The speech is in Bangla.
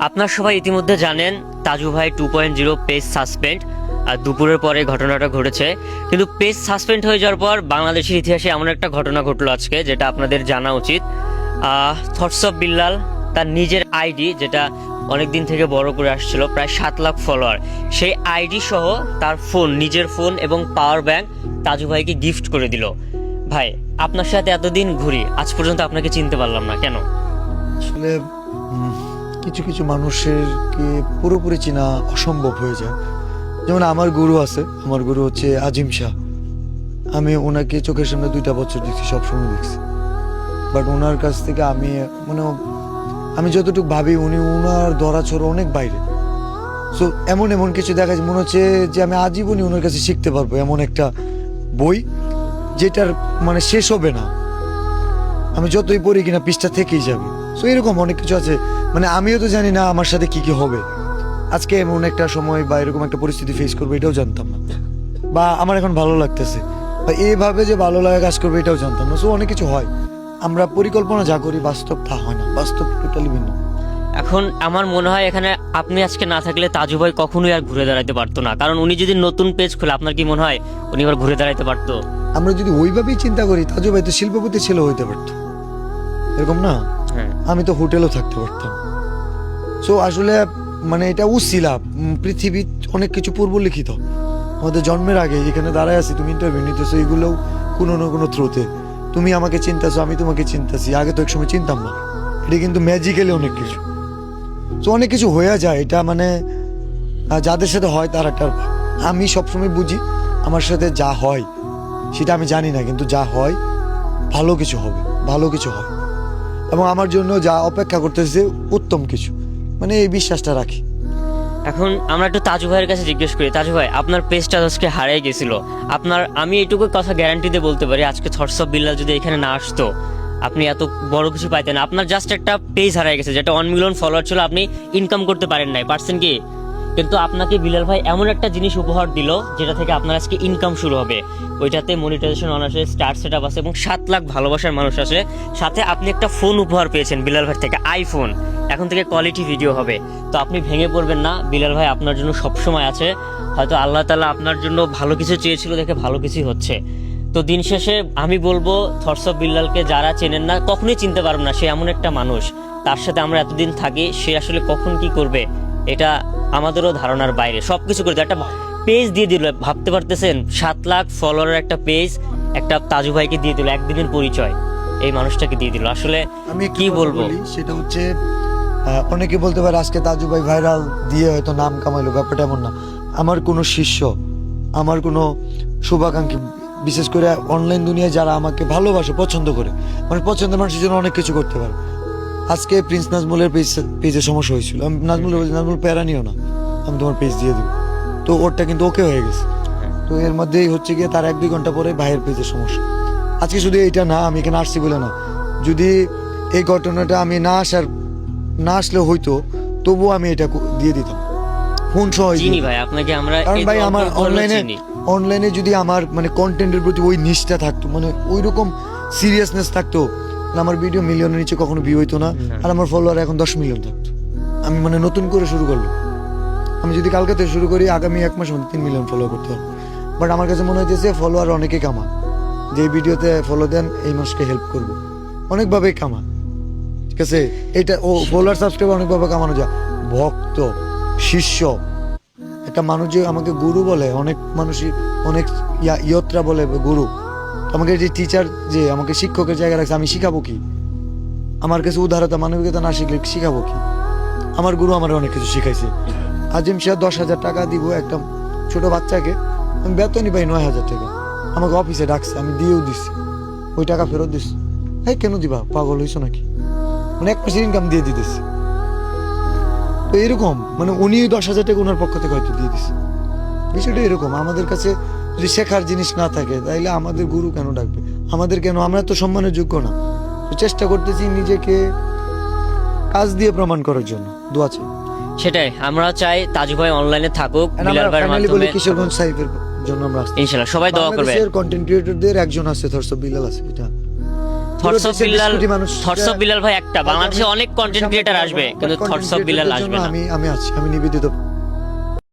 আপনার সবাই ইতিমধ্যে জানেন তাজু ভাই 2.0 পেজ সাসপেন্ড। আর দুপুরের পরে ঘটনাটা ঘটেছে, কিন্তু পেজ সাসপেন্ড হয়ে যাওয়ার পর বাংলাদেশের ইতিহাসে এমন একটা ঘটনা ঘটলো আজকে, যেটা আপনাদের জানা উচিত। থটস অফ বিল্লাল তার নিজের আইডি, যেটা অনেক দিন থেকে বড় করে আসছিল, প্রায় 7 লাখ ফলোয়ার, সেই আইডি সহ তার ফোন, নিজের ফোন এবং পাওয়ার ব্যাংক তাজু ভাইকে গিফট করে দিল। ভাই, আপনার সাথে এতদিন ঘুরি, আজ পর্যন্ত আপনাকে চিনতে পারলাম না কেন? আসলে কিছু কিছু মানুষেরকে পুরোপুরি চেনা অসম্ভব হয়ে যায়। যেমন আমার গুরু আছে, আমার গুরু হচ্ছে আজিম শাহ। আমি ওনাকে চোখের সামনে 2টা বছর দেখছি, সবসময় দেখছি, বাট ওনার কাছ থেকে আমি যতটুকু ভাবি উনি ওনার ধরাছোড়া অনেক বাইরে। সো এমন এমন কিছু দেখা যায়, মনে হচ্ছে যে আমি আজীবনই ওনার কাছে শিখতে পারবো, এমন একটা বই যেটার শেষ হবে না। আমি যতই পড়ি কিনা পৃষ্ঠা থেকেই যাবে। সো এরকম অনেক কিছু আছে, আমিও তো জানি না আমার সাথে কি কি হবে। আজকে এমন একটা সময় বা এরকম একটা পরিস্থিতি ফেস করবো এটাও জানতাম না, বা আমার এখন ভালো লাগতেছে বা এইভাবে যে ভালো লাগা কাজ করবে এটাও জানতাম না। সো অনেক কিছু হয়, আমরা পরিকল্পনা যা করি বাস্তব তা হয় না, বাস্তব টোটালি ভিন্ন। এখন আমার মনে হয় এখানে আপনি আজকে না থাকলে তাজু ভাই কখনোই আর ঘুরে দাঁড়াতে পারতো না, কারণ উনি যদি নতুন পেজ খুলে, আপনার কি মনে হয় উনি আবার ঘুরে দাঁড়াতে পারতো? আমরা যদি ওইভাবেই চিন্তা করি, তাজু ভাই তো শিল্পপতি ছেলে হইতে পারতো, এরকম না? হ্যাঁ, আমি তো হোটেলও থাকতে পারতাম। সো আসলে এটা উছিলা, পৃথিবী অনেক কিছু পূর্ব লিখিত। আমাদের জন্মের আগে এখানে দাঁড়ায় আছি, তুমি ইন্টারভিউ নিতেছো, এগুলোও কোনো না কোনো থ্রুতে। তুমি আমাকে চিন্তাছো, আমি তোমাকে চিন্তাছি, আগে তো একসময় চিনতাম না। এটা কিন্তু ম্যাজিক্যালি অনেক কিছু। তো অনেক কিছু হয়ে যায়, এটা যাদের সাথে হয় তার একটা। আমি সবসময় বুঝি আমার সাথে যা হয় সেটা আমি জানি না, কিন্তু যা হয় ভালো কিছু হবে, ভালো কিছু হয়, এবং আমার জন্য যা অপেক্ষা করতেছে উত্তম কিছু, এই বিশ্বাসটা রাখি। এখন আমরা একটু তাজু ভাইয়ের কাছে জিজ্ঞেস করি। তাজু ভাই, আপনার পেজটা আজকে হারিয়ে গেছিল, আমি এইটুকু কথা গ্যারান্টি দিয়ে বলতে পারি, আজকে থটস অফ বিল্লাল যদি এখানে না আসতো, আপনি এত বড় কিছু পাইতেন। আপনার জাস্ট একটা পেজ হারিয়ে গেছে, যেটা 1 মিলিয়ন ফলোয়ার ছিল, আপনি ইনকাম করতে পারেন নাই, পারছেন কি? কিন্তু আপনাকে বিলাল ভাই এমন একটা জিনিস উপহার দিল, যেটা থেকে আপনার আজকে ইনকাম শুরু হবে। ওইটাতে মনিটাইজেশন অন আছে, স্টার সেটআপ আছে, এবং 7 লাখ ভালোবাসার মানুষ আছে। সাথে আপনি একটা ফোন উপহার পেয়েছেন বিলাল ভাই থেকে, আইফোন। এখন থেকে কোয়ালিটি ভিডিও হবে। তো আপনি ভেঙে পড়বেন না, বিলাল ভাই আপনার জন্য সবসময় আছে। হয়তো আল্লাহ তাআলা আপনার জন্য ভালো কিছু চেয়েছিল দেখে ভালো কিছুই হচ্ছে। তো দিন শেষে আমি বলবো, থটস অফ বিল্লালকে যারা চেনেন না, কখনোই চিনতে পারবেন না। সে এমন একটা মানুষ, তার সাথে আমরা এতদিন থাকি, সে আসলে কখন কি করবে এটা আমাদেরও ধারণার বাইরে। সবকিছু করে একটা পেজ দিয়ে দিল, ভাবতে পারতেছেন? 7 লাখ ফলোয়ারের একটা পেজ একটা তাজু ভাইকে দিয়ে দিল, একদিনের পরিচয় এই মানুষটাকে দিয়ে দিল। আসলে আমি কি বলবো, সেটা হচ্ছে অনেকে বলতে পারে আজকে তাজু ভাই ভাইরাল দিয়ে হয়তো নাম কামাইলো, ব্যাপারটা এমন না। আমার কোনো শিষ্য, আমার কোনো শুভাকাঙ্ক্ষী, বিশেষ করে অনলাইন দুনিয়ায় যারা আমাকে ভালোবাসে, পছন্দ করে, পছন্দের মানুষের জন্য অনেক কিছু করতে পারে। আজকে প্রিন্স নাজমুলের পেজে সমস্যা হয়েছিল, আমি নাজমুলের বলছি, নাজমুল প্যারা নিও না, আমি তোমার পেজ দিয়ে দিব। তো ওরটা কিন্তু ওকে হয়ে গেছে। তো এর মধ্যেই হচ্ছে গিয়ে তার 1-2 ঘন্টা পরে ভাইয়ের পেজের সমস্যা। আজকে শুধু এইটা না, আমি এখানে আসছি বলে না, যদি এই ঘটনাটা আমি না আসলে হইতো, তবুও আমি এটা দিয়ে দিতাম ফোন সহ। চিনি ভাই আপনাকে আমরা, কারণ ভাই আমার অনলাইনে যদি আমার কন্টেন্টের প্রতি ওই নিষ্ঠা থাকতো, ওই রকম সিরিয়াসনেস থাকতো, আমার ভিডিও মিলিয়নের নিচে কখনো ভিউ হইতো না, আর আমার ফলোয়ার এখন 10 মিলিয়ন থাকতো। আমি নতুন করে শুরু করলাম, আমি যদি কালকে থেকে শুরু করি, আগামী 1 মাসের মধ্যে 3 মিলিয়ন ফলো করতে হবে। বাট আমার কাছে মনে হইতেছে ফলোয়ার অনেকে কামা, যে ভিডিওতে ফলো দেন এই মানুষকে হেল্প করবো, অনেকভাবে কামা। ঠিক আছে, এটা ফলোয়ার সাবস্ক্রাইবার অনেকভাবে কামানো যায়। ভক্ত, শিষ্য, একটা মানুষ যে আমাকে গুরু বলে, অনেক মানুষই অনেক ইয়ত্রা বলে গুরু। আমাকে যে টিচার, যে আমাকে শিক্ষকের জায়গায় রাখছে, আমি শিখাবো কি? আমার কাছে উদারতা, মানবিকতা না শিখলে শিখাবো কি? আমার গুরু আমার অনেক কিছু শিখাইছে। আজিম শাহ 10,000 টাকা দিব একটা ছোট বাচ্চাকে, আমি বেতনই পাই 9,000 টাকা, আমাকে অফিসে ডাকছে, আমি দিয়েও দিচ্ছি, ওই টাকা ফেরত দিচ্ছি। হ্যাঁ, কেন দিবা, পাগল হইছো নাকি? 1 মাসের ইনকাম দিয়ে দিতেছি। তো এরকম উনি 10,000 টাকা ওনার পক্ষ থেকে হয়তো দিয়ে দিচ্ছে। বিষয়টা এরকম, আমাদের কাছে যদি শেখার জিনিস না থাকে, তাইলে আমাদের গুরু কেন ডাকবে? আমাদের কেন? আমরা তো সম্মানের যোগ্য না। চেষ্টা করতেছি নিজেকে কাজ দিয়ে প্রমাণ করার জন্য। দোয়া চাই। সেটাই আমরা চাই, তাজু ভাই অনলাইনে থাকুক, বিলাল ভাইয়ের মাধ্যমে। কিশোরগঞ্জ সাইফের জন্য আমরা ইনশাআল্লাহ সবাই দোয়া করবে। কন্টেন্ট ক্রিয়েটরদের একজন আছে, থটস অফ বিল্লাল আছে। এটা থটস অফ দেশের 20 বিল্লাল, কোটি মানুষ, থটস অফ বিল্লাল ভাই একটা, বাংলাদেশে অনেক কন্টেন্ট ক্রিয়েটার আসবে কিন্তু থটস অফ বিল্লাল আসবে না। আমি আছি, আমি নিবেদিত